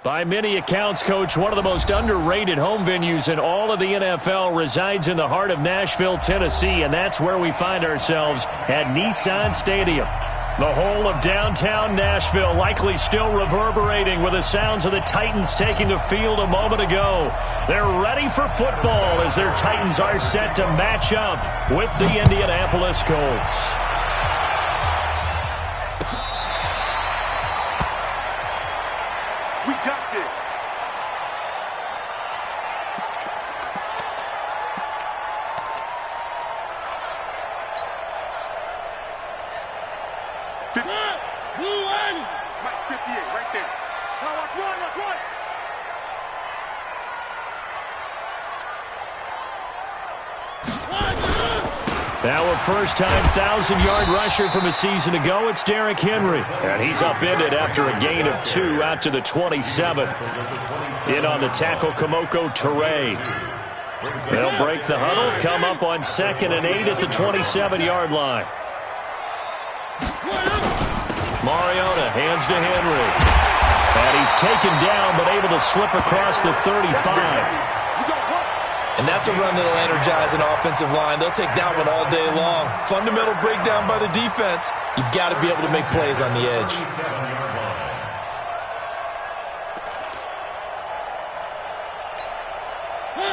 By many accounts, Coach, one of the most underrated home venues in all of the NFL resides in the heart of Nashville, Tennessee, and that's where we find ourselves at Nissan Stadium. The whole of downtown Nashville likely still reverberating with the sounds of the Titans taking the field a moment ago. They're ready for football as their Titans are set to match up with the Indianapolis Colts. We got this. Mike 58, right there. Now watch one. Now a first-time 1,000-yard rusher from a season ago, it's Derrick Henry. And he's upended after a gain of 2 out to the 27. In on the tackle, Kamoko Toure. They'll break the huddle, come up on 2nd and 8 at the 27-yard line. Mariota hands to Henry. And he's taken down but able to slip across the 35. And that's a run that'll energize an offensive line. They'll take that one all day long. Fundamental breakdown by the defense. You've got to be able to make plays on the edge.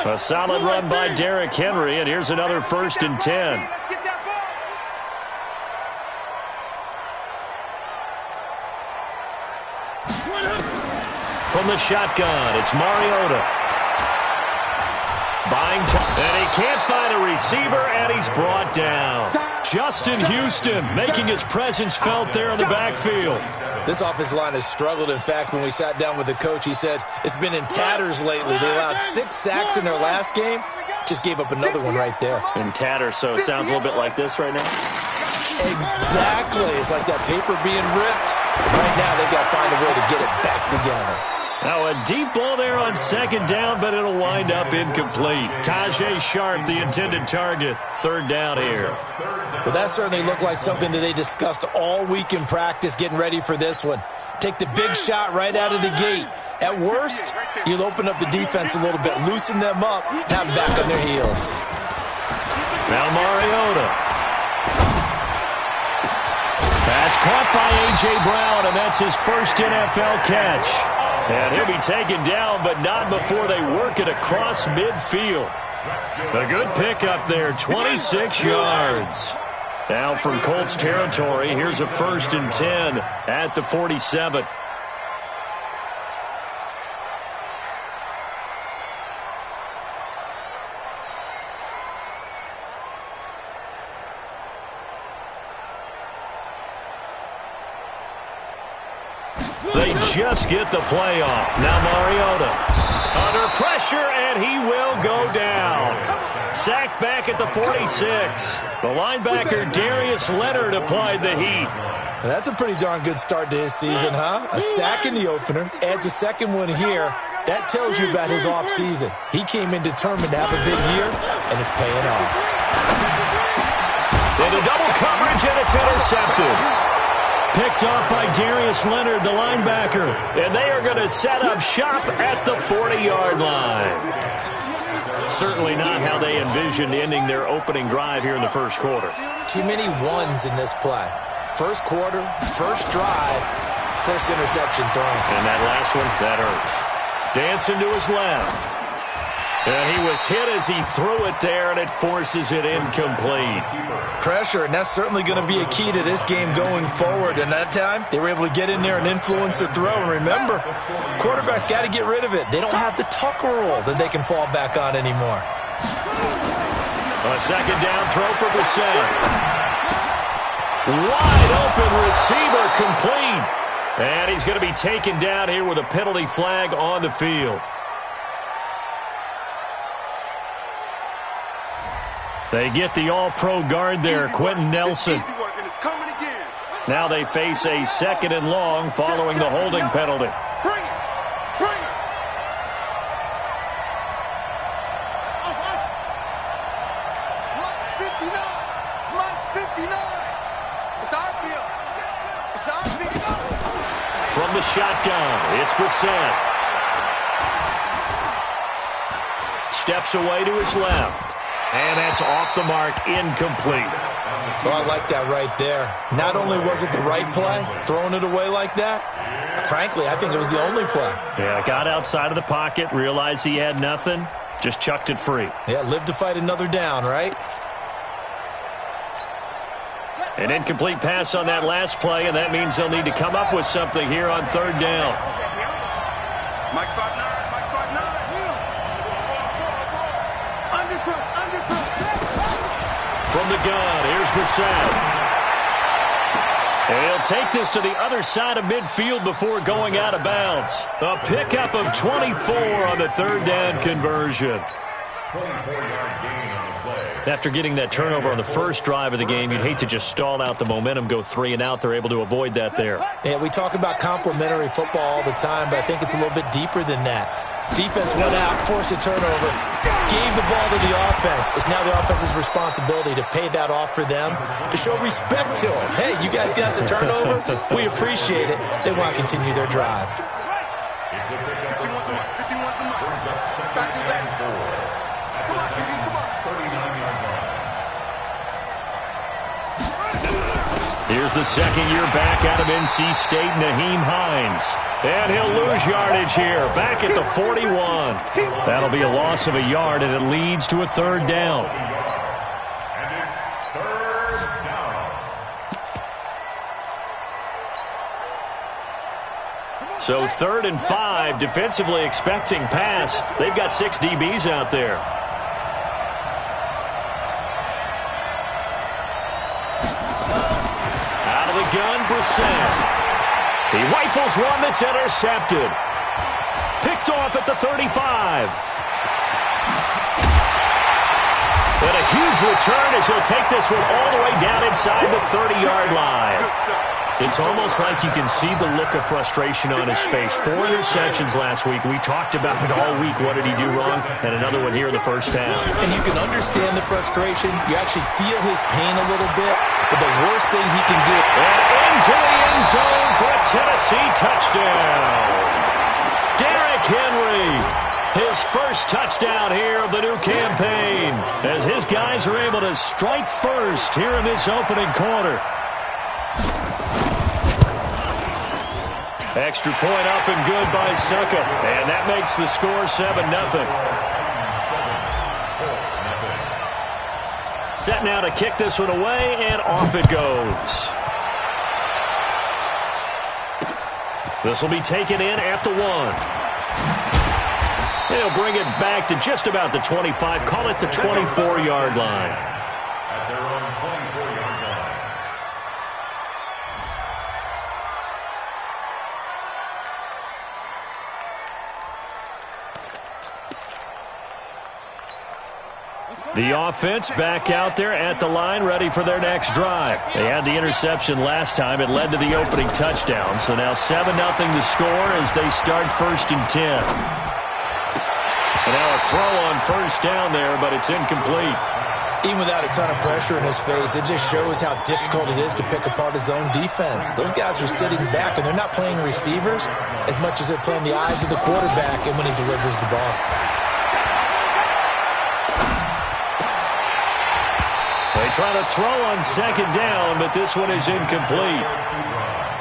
A solid run by Derrick Henry, and here's another 1st and 10. From the shotgun, it's Mariota. Buying time, and he can't find a receiver, and he's brought down. Justin Houston making his presence felt there in the backfield. This offensive line has struggled. In fact, when we sat down with the coach, he said it's been in tatters lately. They allowed 6 sacks in their last game. Just gave up another one right there. In tatters, so it sounds a little bit like this right now. Exactly. It's like that paper being ripped. Right now, they've got to find a way to get it back together. Now a deep ball there on 2nd down, but it'll wind up incomplete. Tajay Sharp, the intended target. 3rd down here. Well, that certainly looked like something that they discussed all week in practice getting ready for this one. Take the big shot right out of the gate. At worst, you'll open up the defense a little bit, loosen them up, have them back on their heels. Now Mariota. Pass caught by A.J. Brown, and that's his first NFL catch. And he'll be taken down, but not before they work it across midfield. A good pickup there, 26 yards. Now from Colts territory, here's a 1st and 10 at the 47. They just get the play off. Now Mariota under pressure, and he will go down. Sacked back at the 46. The linebacker Darius Leonard applied the heat. That's a pretty darn good start to his season, huh? A sack in the opener, adds a 2nd one here. That tells you about his offseason. He came in determined to have a big year, and it's paying off. Into double coverage, and it's intercepted. Picked off by Darius Leonard, the linebacker. And they are going to set up shop at the 40-yard line. Certainly not how they envisioned ending their opening drive here in the 1st quarter. Too many ones in this play. 1st quarter, 1st drive, 1st interception thrown. And that last one, that hurts. Dancing to his left. And he was hit as he threw it there, and it forces it incomplete. Pressure, and that's certainly going to be a key to this game going forward. And that time, they were able to get in there and influence the throw. And remember, quarterbacks got to get rid of it. They don't have the Tucker rule that they can fall back on anymore. A 2nd down throw for Brissett. Wide open receiver complete. And he's going to be taken down here with a penalty flag on the field. They get the all-pro guard there, Quentin Nelson. Now they face a 2nd and long following the holding penalty. From the shotgun, it's Brissett. Steps away to his left. And that's off the mark, incomplete. Well, I like that right there. Not only was it the right play, throwing it away like that, frankly, I think it was the only play. Yeah, got outside of the pocket, realized he had nothing, just chucked it free. Yeah, live to fight another down, right? An incomplete pass on that last play, and that means they'll need to come up with something here on third down. Mike 5-9. From the gun, here's Brissett. And he'll take this to the other side of midfield before going out of bounds. A pickup of 24 on the third down conversion. 24-yard gain on the play. After getting that turnover on the first drive of the game, you'd hate to just stall out the momentum, go 3 and out. They're able to avoid that there. Yeah, we talk about complementary football all the time, but I think it's a little bit deeper than that. Defense went out, forced a turnover, gave the ball to the offense. It's now the offense's responsibility to pay that off for them, to show respect to them. Hey, you guys got us a turnover? We appreciate it. They want to continue their drive. It's a pickup of 6. Brings up second and 4. At the Titans' 39-yard line. Here's the second-year back out of NC State, Nyheim Hines. And he'll lose yardage here, back at the 41. That'll be a loss of a yard, and it leads to a third down. And it's third down. So 3rd and 5, defensively expecting pass. They've got 6 DBs out there. Out of the gun, Brissett. He rifles one that's intercepted. Picked off at the 35. And a huge return as he'll take this one all the way down inside the 30-yard line. It's almost like you can see the look of frustration on his face. 4 interceptions last week. We talked about it all week. What did he do wrong? And another one here in the first half. And you can understand the frustration. You actually feel his pain a little bit. But the worst thing he can do... And into the end zone for a Tennessee touchdown. Derrick Henry, his first touchdown here of the new campaign, as his guys are able to strike first here in this opening quarter. Extra point up and good by Succa. And that makes the score 7-0. Set now to kick this one away, and off it goes. This will be taken in at the 1. They'll bring it back to just about the 25. Call it the 24-yard line. At their own 24-yard line. The offense back out there at the line, ready for their next drive. They had the interception last time. It led to the opening touchdown. So now 7-0 to score as they start 1st and 10. And now a throw on first down there, but it's incomplete. Even without a ton of pressure in his face, it just shows how difficult it is to pick apart his own defense. Those guys are sitting back, and they're not playing receivers as much as they're playing the eyes of the quarterback and when he delivers the ball. They try to throw on second down, but this one is incomplete.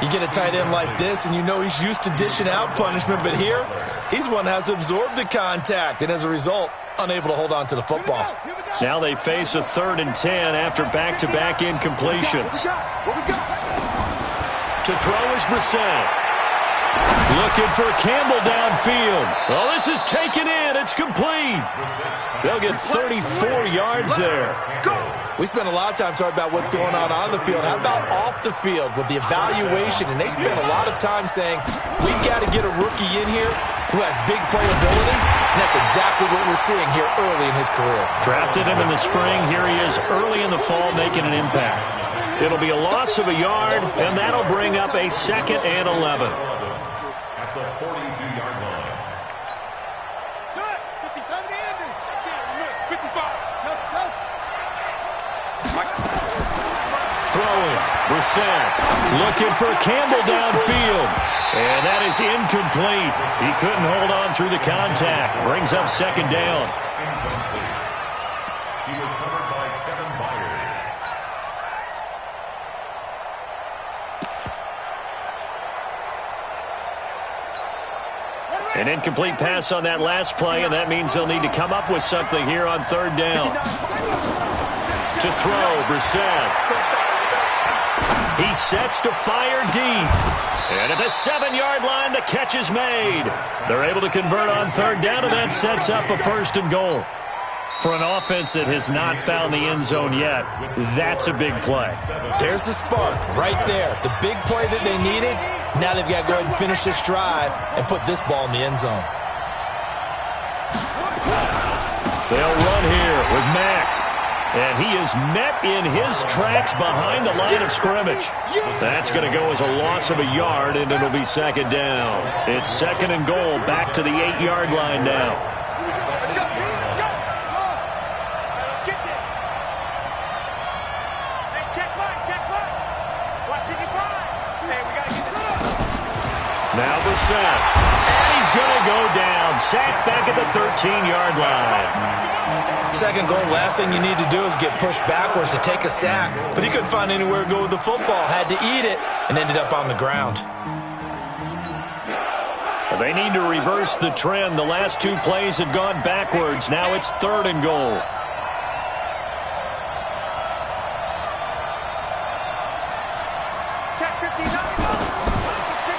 You get a tight end like this, and you know he's used to dishing out punishment, but here, he's the one that has to absorb the contact, and as a result, unable to hold on to the football. Now they face a 3rd and 10 after back-to-back incompletions. To throw is Brissett. Looking for Campbell downfield. Well, this is taken in. It's complete. They'll get 34 yards there. We spent a lot of time talking about what's going on the field. How about off the field with the evaluation? And they spent a lot of time saying, we've got to get a rookie in here who has big playability. And that's exactly what we're seeing here early in his career. Drafted him in the spring. Here he is early in the fall making an impact. It'll be a loss of a yard, and that'll bring up a 2nd and 11. At the 42-yard line. Set. 57 to end it. 55. Throwing. Brissett looking for Campbell downfield. And is incomplete. He couldn't hold on through the contact. Brings up second down. He was covered by Kevin Byard. An incomplete pass on that last play, and that means they'll need to come up with something here on third down. To throw, Brissett. He sets to fire deep. And at the 7-yard line, the catch is made. They're able to convert on third down, and that sets up a 1st and goal. For an offense that has not found the end zone yet, that's a big play. There's the spark right there. The big play that they needed. Now they've got to go ahead and finish this drive and put this ball in the end zone. They'll run here with Mack. And he is met in his tracks behind the line of scrimmage. That's going to go as a loss of a yard, and it'll be second down. It's 2nd and goal, back to the 8-yard line now. Now Brissett. And he's going to go down. Sacked back at the 13-yard line. 2nd goal, last thing you need to do is get pushed backwards to take a sack. But he couldn't find anywhere to go with the football. Had to eat it and ended up on the ground. They need to reverse the trend. The last 2 plays have gone backwards. Now it's 3rd and goal.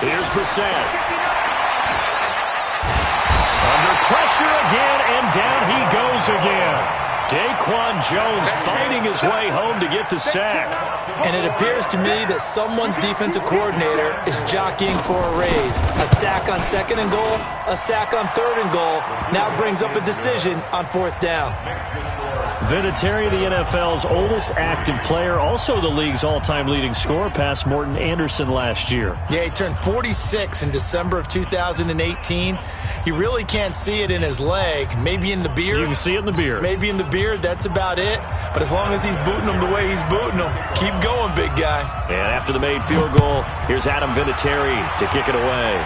Here's Brissett. Under pressure again, and down he goes again. Daquan Jones fighting his way home to get the sack. And it appears to me that someone's defensive coordinator is jockeying for a raise. A sack on 2nd and goal, a sack on 3rd and goal. Now brings up a decision on 4th down. Vinatieri, the NFL's oldest active player, also the league's all-time leading scorer, past Morton Anderson last year. Yeah, he turned 46 in December of 2018. He really can't see it in his leg, maybe in the beard. You can see it in the beard. Maybe in the beard, that's about it. But as long as he's booting him the way he's booting him, keep going, big guy. And after the made field goal, here's Adam Vinatieri to kick it away.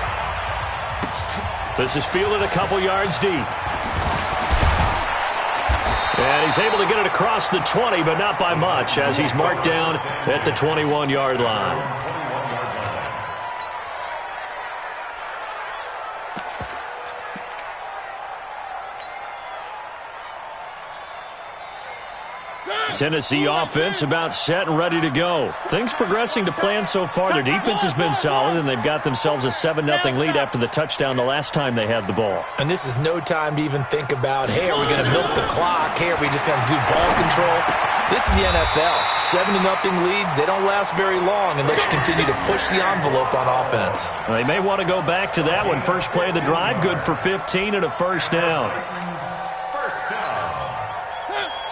This is fielded a couple yards deep. And he's able to get it across the 20, but not by much, as he's marked down at the 21-yard line. Tennessee offense about set and ready to go. Things progressing to plan so far. Their defense has been solid, and they've got themselves a 7-0 lead after the touchdown the last time they had the ball. And this is no time to even think about, hey, are we going to milk the clock? Hey, are we just going to do ball control? This is the NFL. 7-0 leads. They don't last very long unless you continue to push the envelope on offense. Well, they may want to go back to that one. First play of the drive, good for 15 and a 1st down.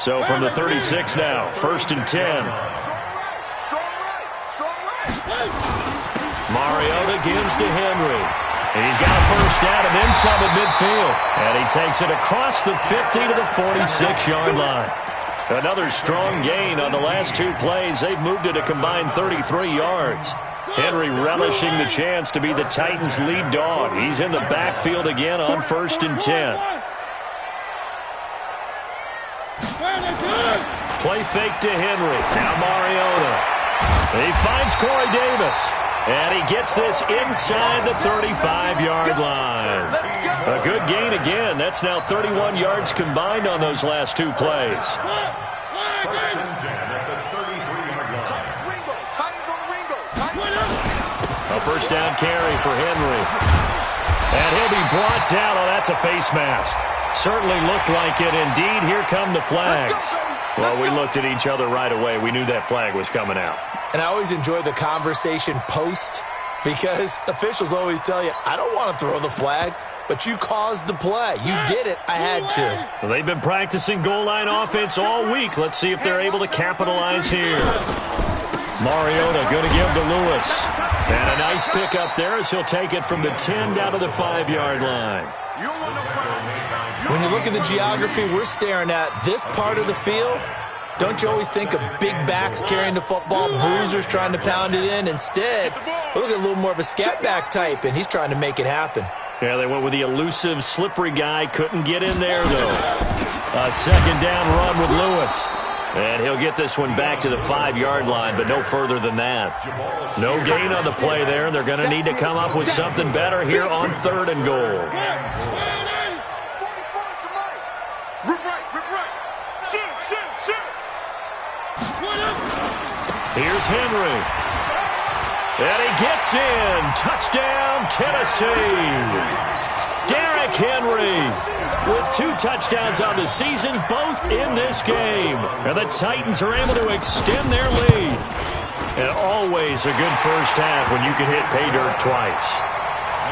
So from the 36 now, 1st and 10. Mariota gives to Henry. And he's got a 1st down and then some at midfield. And he takes it across the 50 to the 46-yard line. Another strong gain on the last 2 plays. They've moved it a combined 33 yards. Henry relishing the chance to be the Titans' lead dog. He's in the backfield again on 1st and 10. Play fake to Henry. Now Mariota. He finds Corey Davis. And he gets this inside the 35-yard line. A good gain again. That's now 31 yards combined on those last 2 plays. 1st and 10 at the 33-yard line. A 1st down carry for Henry. And he'll be brought down. Oh, that's a face mask. Certainly looked like it. Indeed, here come the flags. Well, we looked at each other right away. We knew that flag was coming out. And I always enjoy the conversation post because officials always tell you, I don't want to throw the flag, but you caused the play. You did it. I had to. Well, they've been practicing goal line offense all week. Let's see if they're able to capitalize here. Mariota going to give to Lewis. And a nice pick up there as he'll take it from the 10 down to the 5-yard line. When you look at the geography we're staring at, this part of the field, Don't you always think of big backs carrying the football, bruisers trying to pound it in? Instead, look at a little more of a scat back type, and he's trying to make it happen. Yeah, they went with the elusive, slippery guy. Couldn't get in there, though. A second down run with Lewis. And he'll get this one back to the 5-yard line, but no further than that. No gain on the play there, and they're going to need to come up with something better here on 3rd and goal. Here's Henry. And he gets in. Touchdown, Tennessee. Derrick Henry with 2 touchdowns on the season, both in this game. And the Titans are able to extend their lead. And always a good first half when you can hit pay dirt twice.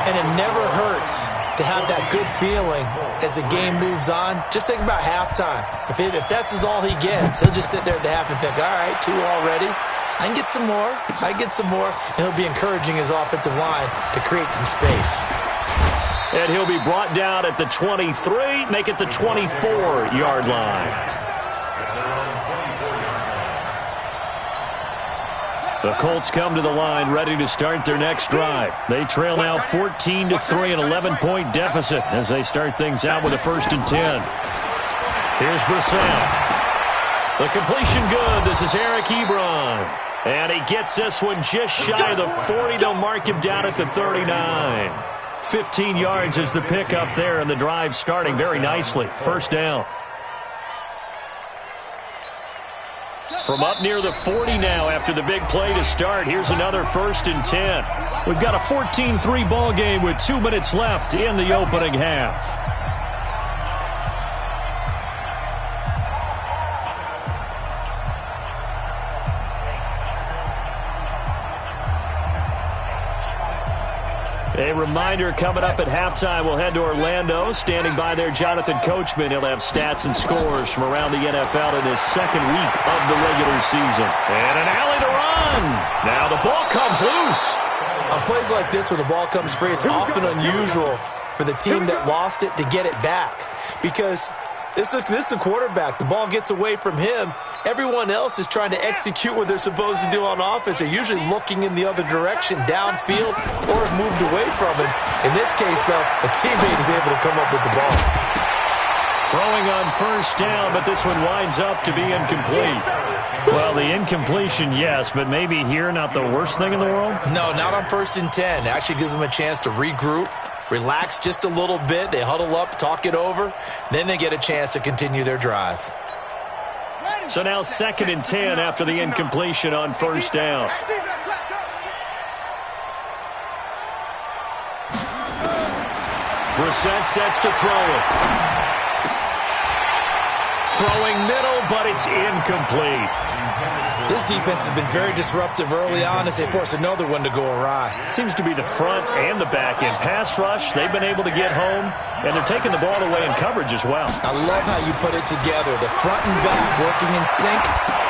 And it never hurts to have that good feeling as the game moves on. Just think about halftime. If that's all he gets, he'll just sit there at the half and think, all right, 2 already. I can get some more. And he'll be encouraging his offensive line to create some space. And he'll be brought down at the 23, make it the 24-yard line. The Colts come to the line ready to start their next drive. They trail now 14-3, an 11-point deficit as they start things out with a 1st and 10. Here's Brissett. The completion good. This is Eric Ebron. And he gets this one just shy of the 40. They'll mark him down at the 39. 15 yards is the pickup there, and the drive starting very nicely. 1st down. From up near the 40 now after the big play to start. Here's another 1st and 10. We've got a 14-3 ball game with 2 minutes left in the opening half. A reminder, coming up at halftime, we'll head to Orlando. Standing by there, Jonathan Coachman. He'll have stats and scores from around the NFL in his 2nd week of the regular season. And an alley to run. Now the ball comes loose. On plays like this, when the ball comes free, it's often unusual for the team that lost it to get it back. Because this is the quarterback. The ball gets away from him. Everyone else is trying to execute what they're supposed to do on offense. They're usually looking in the other direction, downfield, or have moved away from him. In this case, though, a teammate is able to come up with the ball. Throwing on 1st down, but this one winds up to be incomplete. Well, the incompletion, yes, but maybe here not the worst thing in the world? No, not on 1st and 10. It actually gives them a chance to regroup, relax just a little bit. They huddle up, talk it over. Then they get a chance to continue their drive. So now 2nd and 10 after the incompletion on 1st down. Brissett sets to throw it. Throwing middle, but it's incomplete. This defense has been very disruptive early on as they force another one to go awry. Seems to be the front and the back end. Pass rush, they've been able to get home, and they're taking the ball away in coverage as well. I love how you put it together. The front and back working in sync,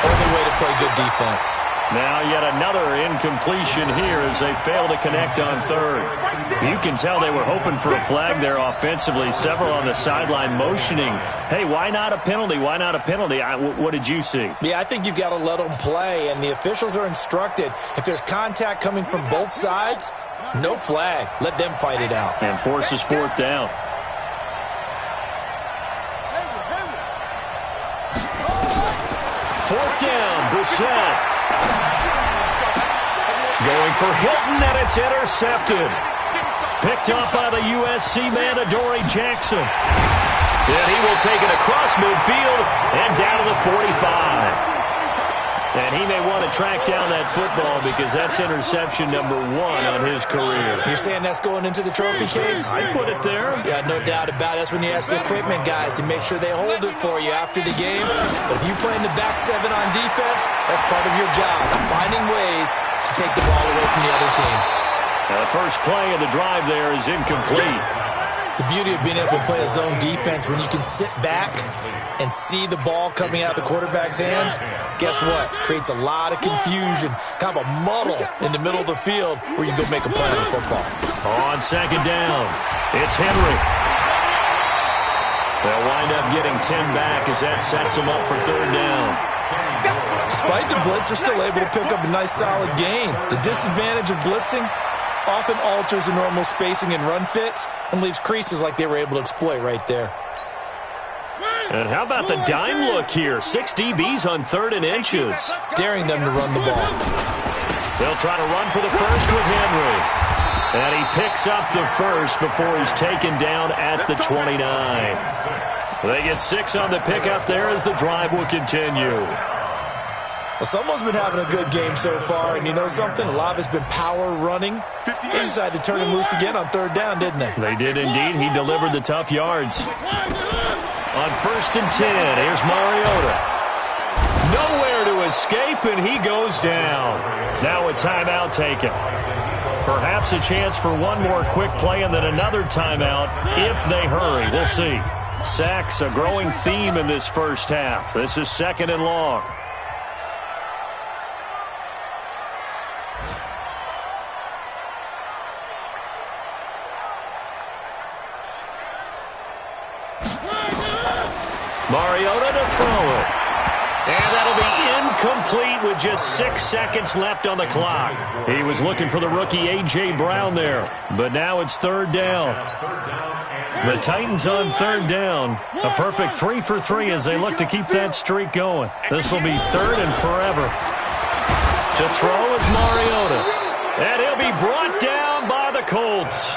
only way to play good defense. Now yet another incompletion here as they fail to connect on 3rd. You can tell they were hoping for a flag there offensively. Several on the sideline motioning, hey, why not a penalty? Why not a penalty? What did you see? Yeah, I think you've got to let them play, and the officials are instructed. If there's contact coming from both sides, no flag. Let them fight it out. And forces 4th down. Fourth down, Brissett. Going for Hilton, and it's intercepted. Picked up by the USC man, Adoree Jackson. And he will take it across midfield and down to the 45. And he may want to track down that football because that's interception number 1 on his career. You're saying that's going into the trophy case? I'd put it there. Yeah, no doubt about it. That's when you ask the equipment guys to make sure they hold it for you after the game. But if you play in the back 7 on defense, that's part of your job, finding ways to take the ball away from the other team. The first play of the drive there is incomplete. The beauty of being able to play a zone defense, when you can sit back and see the ball coming out of the quarterback's hands, guess what? Creates a lot of confusion, kind of a muddle in the middle of the field where you can go make a play on the football. On 2nd down, it's Henry. They'll wind up getting 10 back as that sets them up for 3rd down. Despite the blitz, they're still able to pick up a nice solid gain. The disadvantage of blitzing often alters the normal spacing and run fits and leaves creases like they were able to exploit right there. And how about the dime look here? 6 DBs on 3rd and inches. Daring them to run the ball. They'll try to run for the first with Henry. And he picks up the first before he's taken down at the 29. They get 6 on the pickup there as the drive will continue. Well, someone's been having a good game so far, and you know something? A lot of it's been power running. They decided to turn him loose again on 3rd down, didn't they? They did indeed. He delivered the tough yards. On 1st and 10, here's Mariota. Nowhere to escape, and he goes down. Now a timeout taken. Perhaps a chance for one more quick play and then another timeout if they hurry. We'll see. Sacks, a growing theme in this first half. This is 2nd and long. Mariota to throw it. And that'll be incomplete with just 6 seconds left on the clock. He was looking for the rookie A.J. Brown there, but now it's 3rd down. The Titans on 3rd down. A perfect 3 for 3 as they look to keep that streak going. This will be 3rd and forever. To throw is Mariota. And he'll be brought down by the Colts.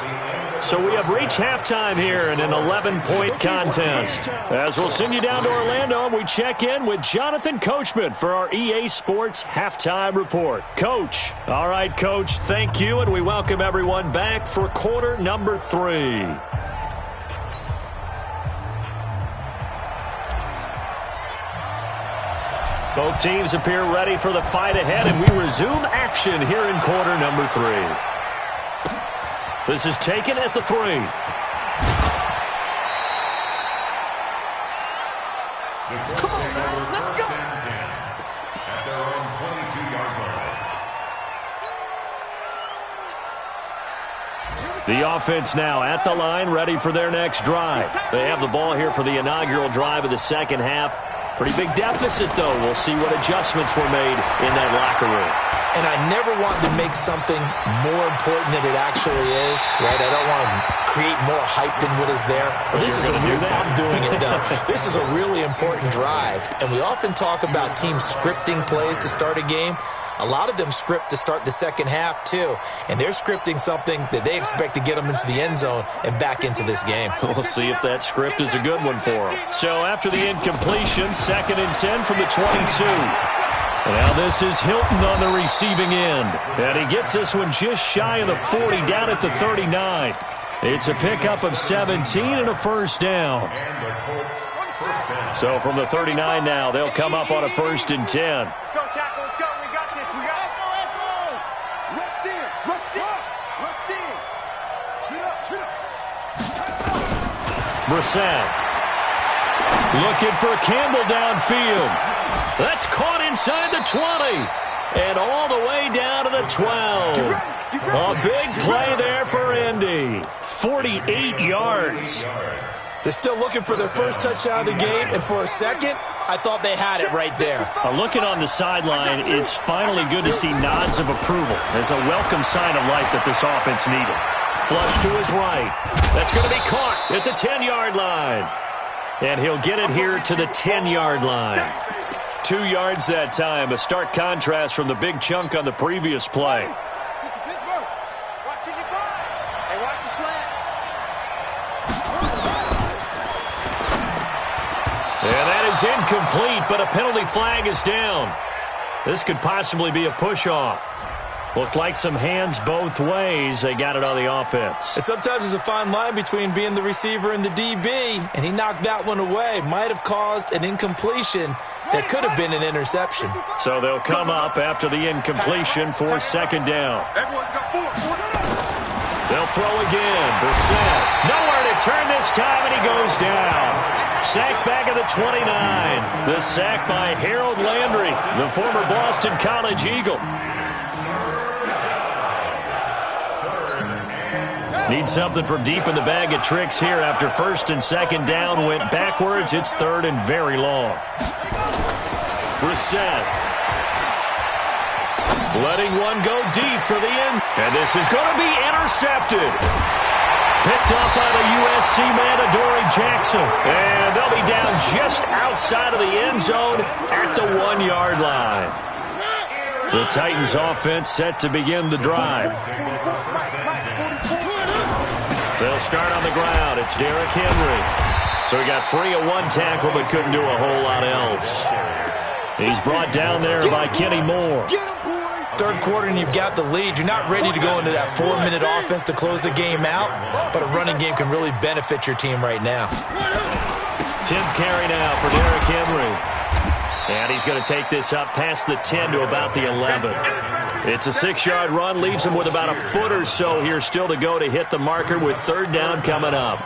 So we have reached halftime here in an 11-point contest. As we'll send you down to Orlando, we check in with Jonathan Coachman for our EA Sports Halftime Report. Coach. All right, Coach, thank you, and we welcome everyone back for quarter number 3. Both teams appear ready for the fight ahead, and we resume action here in quarter number 3. This is taken at the 3. Come on, man. Let's go. At their own 22-yard line. The offense now at the line, ready for their next drive. They have the ball here for the inaugural drive of the second half. Pretty big deficit, though. We'll see what adjustments were made in that locker room. And I never want to make something more important than it actually is, right? I don't want to create more hype than what is there. But this is I'm doing it, though. This is a really important drive. And we often talk about teams scripting plays to start a game. A lot of them script to start the second half, too. And they're scripting something that they expect to get them into the end zone and back into this game. We'll see if that script is a good one for them. So after the incompletion, 2nd and 10 from the 22. Now this is Hilton on the receiving end. And he gets this one just shy of the 40 down at the 39. It's a pickup of 17 and a first down. So from the 39 now, they'll come up on a 1st and 10. Let's go, tackle. Let's go. We got this. We got it. Let's go. Rush in. Rush in. Rush in. Shoot up. Shoot up. Brissett. Looking for Campbell downfield. That's caught inside the 20. And all the way down to the 12. A big play there for Indy. 48 yards. They're still looking for their first touchdown of the game, and for a second, I thought they had it right there. Looking on the sideline, it's finally good to see nods of approval. It's a welcome sign of life that this offense needed. Flush to his right. That's going to be caught at the 10-yard line. And he'll get it here to the 10-yard line. 2 yards that time, a stark contrast from the big chunk on the previous play. And that is incomplete, but a penalty flag is down. This could possibly be a push-off. Looked like some hands both ways. They got it on the offense. And sometimes there's a fine line between being the receiver and the DB, and he knocked that one away. Might have caused an incompletion that could have been an interception. So they'll come up after the incompletion for 2nd down. They'll throw again. Brissett. Nowhere to turn this time, and he goes down. Sacked back at the 29. The sack by Harold Landry, the former Boston College Eagle. Need something from deep in the bag of tricks here after 1st and 2nd down went backwards. It's 3rd and very long. Brissett. Letting one go deep for the end. And this is going to be intercepted. Picked up by the USC man, Adoree Jackson. And they'll be down just outside of the end zone at the 1-yard line. The Titans offense set to begin the drive. They'll start on the ground. It's Derrick Henry. So he got free of one tackle but couldn't do a whole lot else. He's brought down there by Kenny Moore. Third quarter and you've got the lead. You're not ready to go into that 4-minute offense to close the game out, but a running game can really benefit your team right now. 10th carry now for Derrick Henry. And he's going to take this up past the 10 to about the 11. It's a 6-yard run, leaves him with about a foot or so here still to go to hit the marker with third down coming up.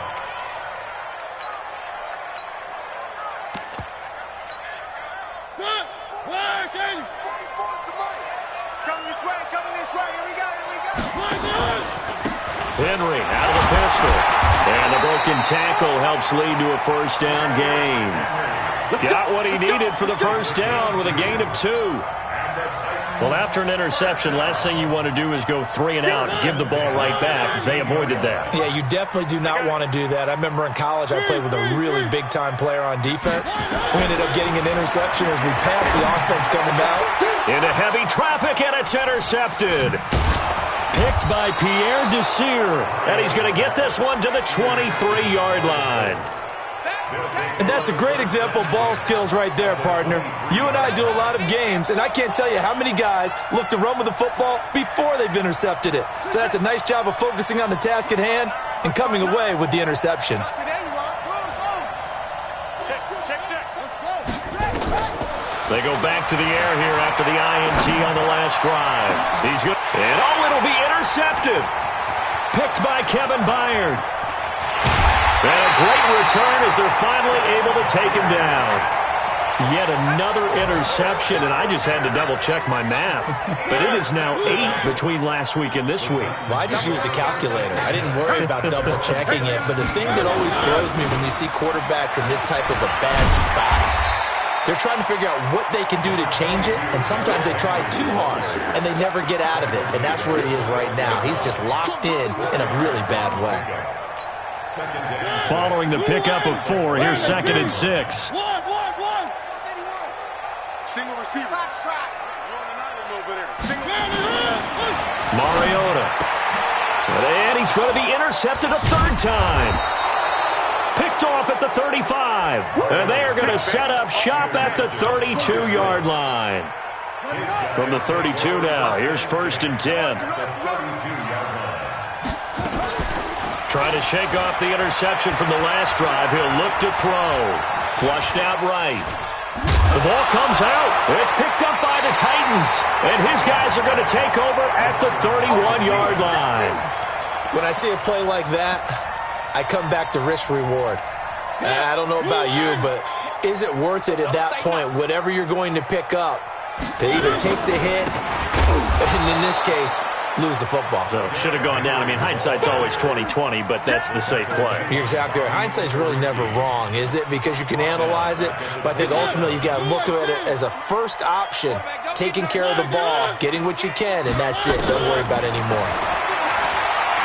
Henry out of the pistol. And the broken tackle helps lead to a first down gain. Got what he needed for the first down with a gain of 2. Well, after an interception, last thing you want to do is go 3 and out, give the ball right back. They avoided that. Yeah, you definitely do not want to do that. I remember in college I played with a really big-time player on defense. We ended up getting an interception as we passed the offense coming out. Into heavy traffic, and it's intercepted. Picked by Pierre Desir, and he's going to get this one to the 23-yard line. And that's a great example of ball skills right there, partner. You and I do a lot of games, and I can't tell you how many guys look to run with the football before they've intercepted it. So that's a nice job of focusing on the task at hand and coming away with the interception. They go back to the air here after the INT on the last drive. He's good. And it'll be intercepted. Picked by Kevin Byard. And a great return as they're finally able to take him down. Yet another interception, and I just had to double-check my math. But it is now 8 between last week and this week. Well, I just used a calculator. I didn't worry about double-checking it. But the thing that always throws me when you see quarterbacks in this type of a bad spot, they're trying to figure out what they can do to change it, and sometimes they try too hard, and they never get out of it. And that's where he is right now. He's just locked in a really bad way. Following the pickup of 4, here's 2nd and 6. Single receiver. Mariota. And he's going to be intercepted a third time. Picked off at the 35. And they are going to set up shop at the 32-yard line. From the 32 now, here's 1st and 10. Trying to shake off the interception from the last drive. He'll look to throw. Flushed out right. The ball comes out. It's picked up by the Titans. And his guys are going to take over at the 31-yard line. When I see a play like that, I come back to risk-reward. I don't know about you, but is it worth it at that point, whatever you're going to pick up, to either take the hit, and in this case, lose the football? So should have gone down. I mean, hindsight's always 20/20, but that's the safe play. You're exactly right. Hindsight's really never wrong, is it? Because you can analyze it, but I think ultimately you got to look at it as a first option, taking care of the ball, getting what you can, and that's it. Don't worry about it anymore.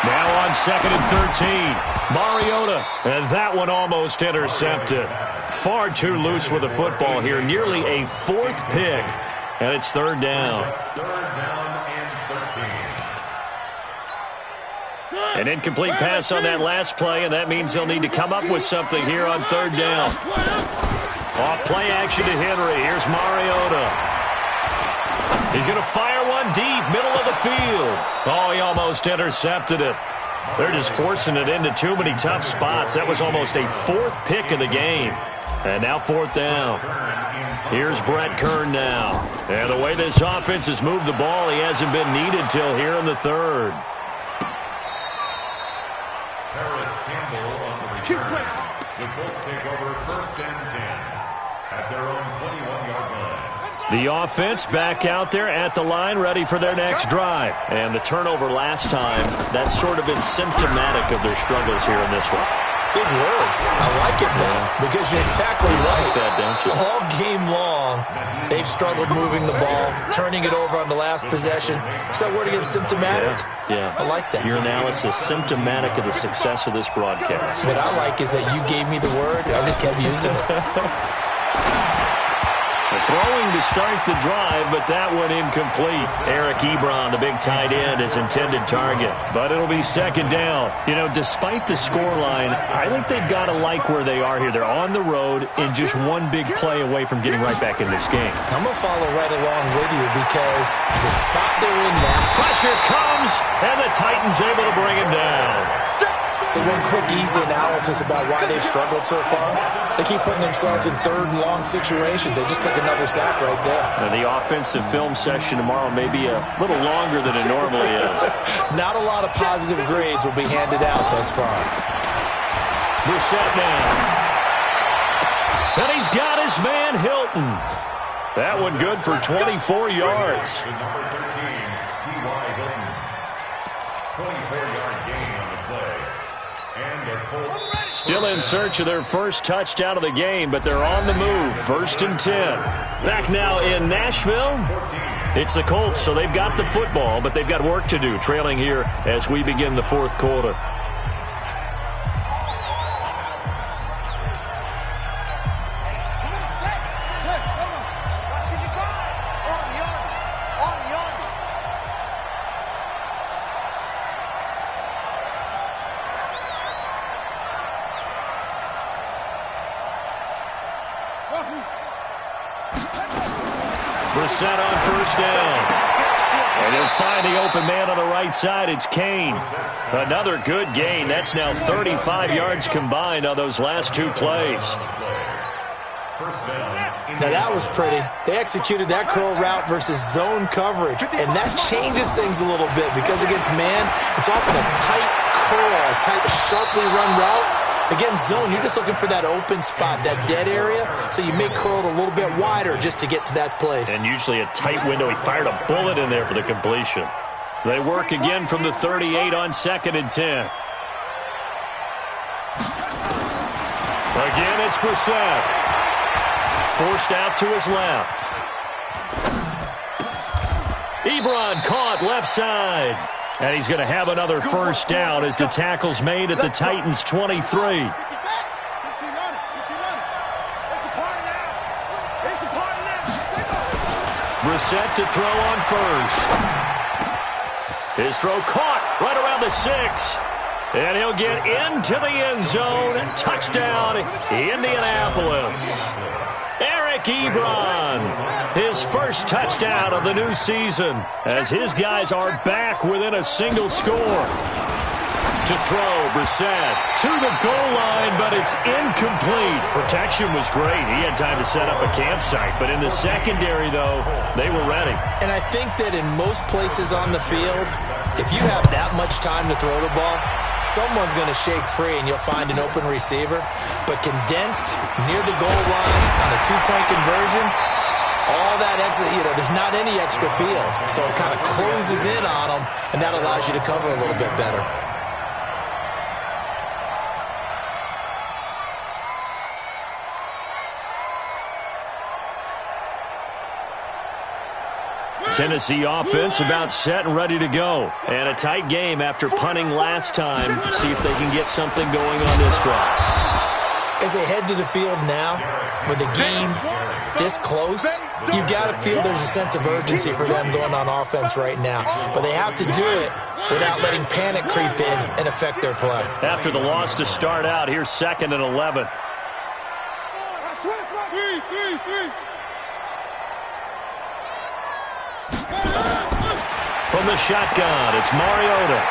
Now on 2nd and 13, Mariota, and that one almost intercepted. Far too loose with the football here, nearly a 4th pick, and it's 3rd down. An incomplete pass on that last play, and that means they'll need to come up with something here on 3rd down. Off play action to Henry. Here's Mariota. He's going to fire one deep, middle of the field. Oh, he almost intercepted it. They're just forcing it into too many tough spots. That was almost a 4th pick of the game. And now 4th down. Here's Brett Kern now. And the way this offense has moved the ball, he hasn't been needed till here in the 3rd. The Colts take over 1st and 10 at their own 21-yard line. The offense back out there at the line, ready for their next drive. And the turnover last time, that's sort of been symptomatic of their struggles here in this one. Big word. I like it, though, because you're exactly right. I like that, don't you? All game long, they've struggled moving the ball, turning it over on the last possession. Is that word again, symptomatic? Yeah. I like that. Your analysis symptomatic of the success of this broadcast. What I like is that you gave me the word. I just kept using it. Throwing to start the drive, but that one incomplete. Eric Ebron, the big tight end, is intended target. But it'll be second down. You know, despite the scoreline, I think they've got to like where they are here. They're on the road and just one big play away from getting right back in this game. I'm going to follow right along with you because the spot they're in now. Pressure comes, and the Titans able to bring him down. So one quick, easy analysis about why they've struggled so far. They keep putting themselves in third and long situations. They just took another sack right there. And the offensive film session tomorrow may be a little longer than it normally is. Not a lot of positive grades will be handed out thus far. Brissett now. And he's got his man Hilton. That one good for 24 yards. The number 13, T.Y. Hilton. 24-yard gain on the play. And the Colts Still in search of their first touchdown of the game, but they're on the move. 1st and 10. Back now in Nashville. It's the Colts, so they've got the football, but they've got work to do, trailing here as we begin the fourth quarter. Brissett on first down. And he'll find the open man on the right side. It's Kane. Another good gain. That's now 35 yards combined on those last two plays. Now that was pretty. They executed that curl route versus zone coverage, and that changes things a little bit because against man, it's often a tight curl, a tight, sharply run route. Against zone, you're just looking for that open spot, that dead area, so you may curl it a little bit wider just to get to that place. And usually a tight window. He fired a bullet in there for the completion. They work again from the 38 on 2nd and 10. Again, it's Brissett. Forced out to his left. Ebron caught left side. And he's going to have another first down as the tackle's made at the Titans' 23. Brissett to throw on first. His throw caught right around the 6. And he'll get into the end zone. Touchdown, Indianapolis. Eric Ebron, his first touchdown of the new season, as his guys are back within a single score. To throw, Brissett to the goal line, but it's incomplete. Protection was great. He had time to set up a campsite, but in the secondary, though, they were ready. And I think that in most places on the field, if you have that much time to throw the ball, someone's going to shake free and you'll find an open receiver. But condensed near the goal line on a two-point conversion, all that extra, there's not any extra field. So it kind of closes in on them, and that allows you to cover a little bit better. Tennessee offense about set and ready to go. And a tight game after punting last time. See if they can get something going on this drive. As they head to the field now, with the game this close, you've got to feel there's a sense of urgency for them going on offense right now. But they have to do it without letting panic creep in and affect their play. After the loss to start out, here's 2nd and 11. From the shotgun, it's Mariota.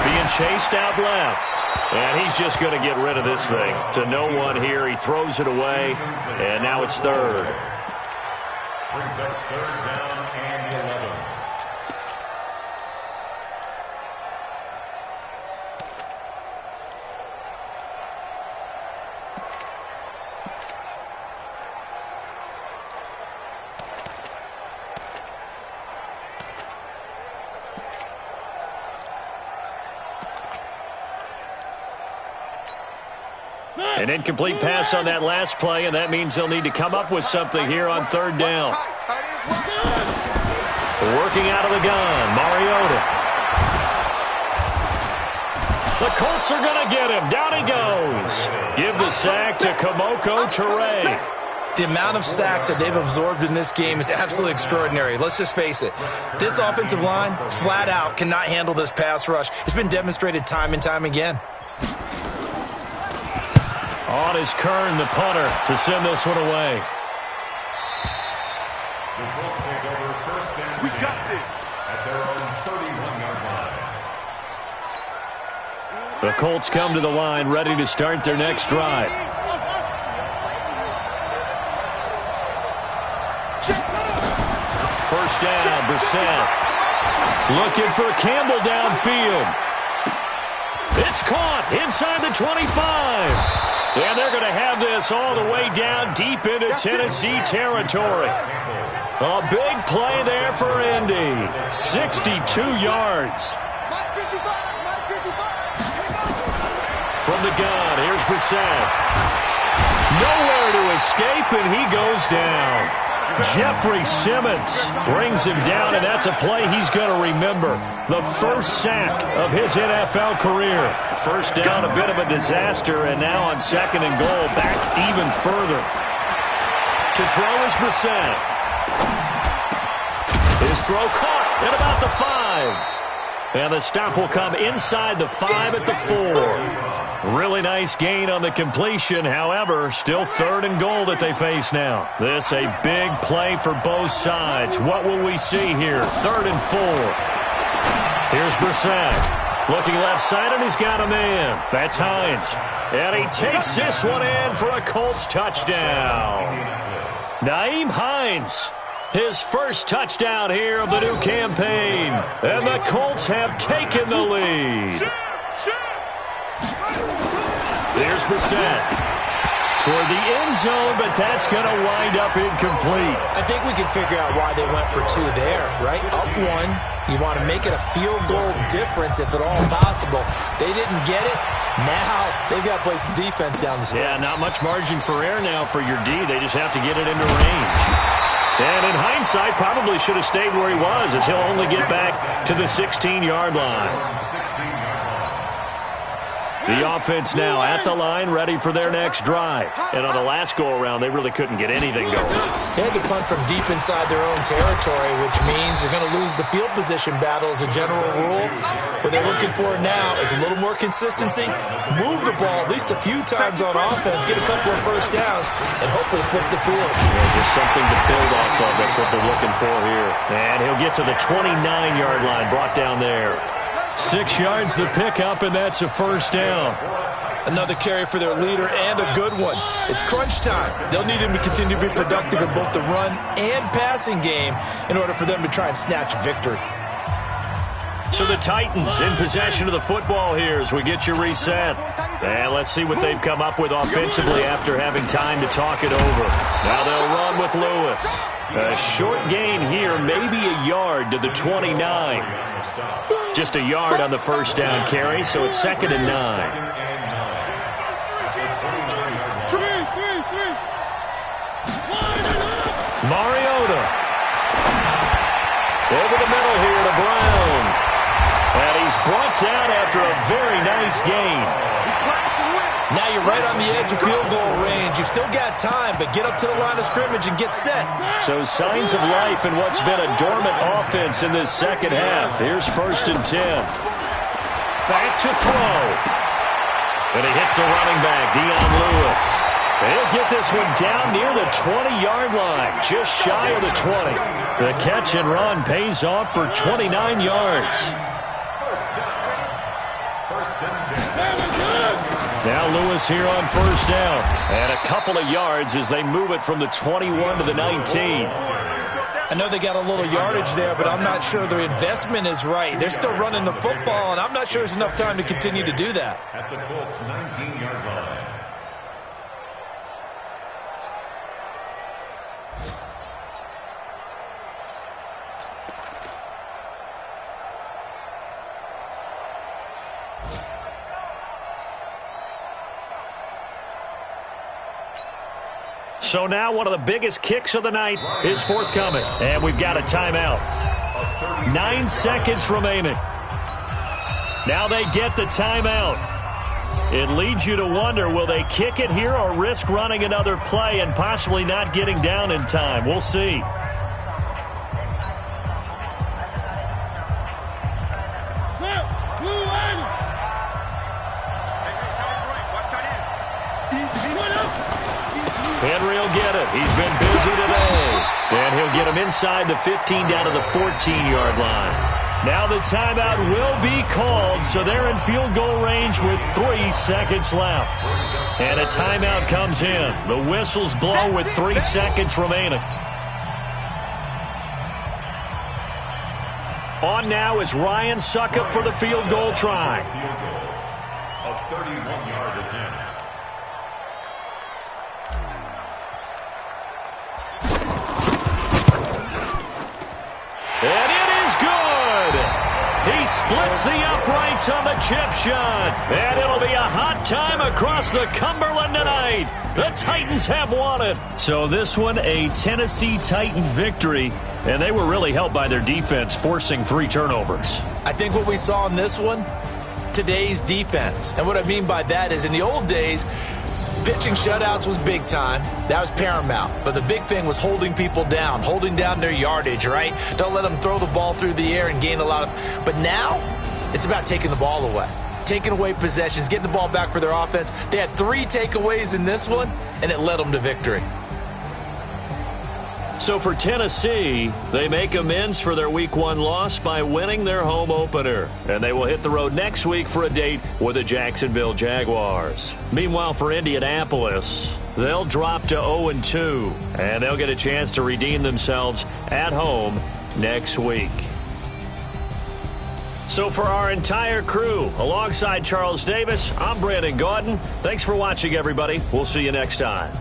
Being chased out left. And he's just going to get rid of this thing. To no one here. He throws it away. And now it's 3rd. brings up 3rd down and 11. An incomplete pass on that last play, and that means they'll need to come up with something here on third down. Working out of the gun, Mariota. The Colts are going to get him. Down he goes. Give the sack to Kamoko Toure. The amount of sacks that they've absorbed in this game is absolutely extraordinary. Let's just face it. This offensive line, flat out, cannot handle this pass rush. It's been demonstrated time and time again. On is Kern, the punter, to send this one away. We got this. At their own 31-yard line. The Colts come to the line, ready to start their next drive. First down, Brissett. Looking for Campbell downfield. It's caught inside the 25. And they're going to have this all the way down deep into Tennessee territory. A big play there for Indy. 62 yards. From the gun, here's Brissett. Nowhere to escape, and he goes down. Jeffrey Simmons brings him down, and that's a play he's going to remember. The first sack of his NFL career. First down, a bit of a disaster, and now on second and goal, back even further. To throw is Brissett. His throw caught at about the 5. And the stop will come inside the 5 at the 4. Really nice gain on the completion. However, still third and goal that they face now. This a big play for both sides. What will we see here? Third and 4. Here's Brissett. Looking left side, and he's got a man. That's Hines. And he takes this one in for a Colts touchdown. Nyheim Hines. His first touchdown here of the new campaign. And the Colts have taken the lead. There's Brissett. Toward the end zone, but that's going to wind up incomplete. I think we can figure out why they went for 2 there, right? Up 1. You want to make it a field goal difference if at all possible. They didn't get it. Now they've got to play some defense down the stretch. Yeah, not much margin for error now for your D. They just have to get it into range. And in hindsight, probably should have stayed where he was, as he'll only get back to the 16-yard line. The offense now at the line, ready for their next drive. And on the last go-around, they really couldn't get anything going. They had to punt from deep inside their own territory, which means they're going to lose the field position battle as a general rule. What they're looking for now is a little more consistency, move the ball at least a few times on offense, get a couple of first downs, and hopefully flip the field. Yeah, just something to build off of. That's what they're looking for here. And he'll get to the 29-yard line, brought down there. 6 yards the pickup, and that's a first down. Another carry for their leader, and a good one. It's crunch time. They'll need him to continue to be productive in both the run and passing game in order for them to try and snatch a victory. So the Titans in possession of the football here as we get you reset. And let's see what they've come up with offensively after having time to talk it over. Now they'll run with Lewis. A short gain here, maybe a yard to the 29. Just a yard on the first down carry, so it's 2nd and 9. Mariota. Over the middle here to Brown. And he's brought down after a very nice gain. Now you're right on the edge of field goal range. You've still got time, but get up to the line of scrimmage and get set. So signs of life in what's been a dormant offense in this second half. Here's 1st and 10. Back to throw. And he hits the running back, Dion Lewis. He'll get this one down near the 20-yard line, just shy of the 20. The catch and run pays off for 29 yards. Now Lewis here on first down. And a couple of yards as they move it from the 21 to the 19. I know they got a little yardage there, but I'm not sure their investment is right. They're still running the football, and I'm not sure there's enough time to continue to do that. At the Colts' 19-yard line. So now one of the biggest kicks of the night is forthcoming. And we've got a timeout. 9 seconds remaining. Now they get the timeout. It leads you to wonder, will they kick it here or risk running another play and possibly not getting down in time? We'll see. Henry will get it. He's been busy today. And he'll get him inside the 15 down to the 14-yard line. Now the timeout will be called, so they're in field goal range with 3 seconds left. And a timeout comes in. The whistles blow with 3 seconds remaining. On now is Ryan Suckup for the field goal try. A 31-yard attempt. And it is good. He splits the uprights on the chip shot. And it'll be a hot time across the Cumberland tonight. The Titans have won it. So this one, a Tennessee Titan victory. And they were really helped by their defense, forcing 3 turnovers. I think what we saw in this one, today's defense. And what I mean by that is in the old days, pitching shutouts was big time. That was paramount. But the big thing was holding people down, holding down their yardage, right? Don't let them throw the ball through the air and gain a lot of... But now, it's about taking the ball away. Taking away possessions, getting the ball back for their offense. They had 3 takeaways in this one, and it led them to victory. So for Tennessee, they make amends for their Week 1 loss by winning their home opener. And they will hit the road next week for a date with the Jacksonville Jaguars. Meanwhile, for Indianapolis, they'll drop to 0-2. And they'll get a chance to redeem themselves at home next week. So for our entire crew, alongside Charles Davis, I'm Brandon Gaudin. Thanks for watching, everybody. We'll see you next time.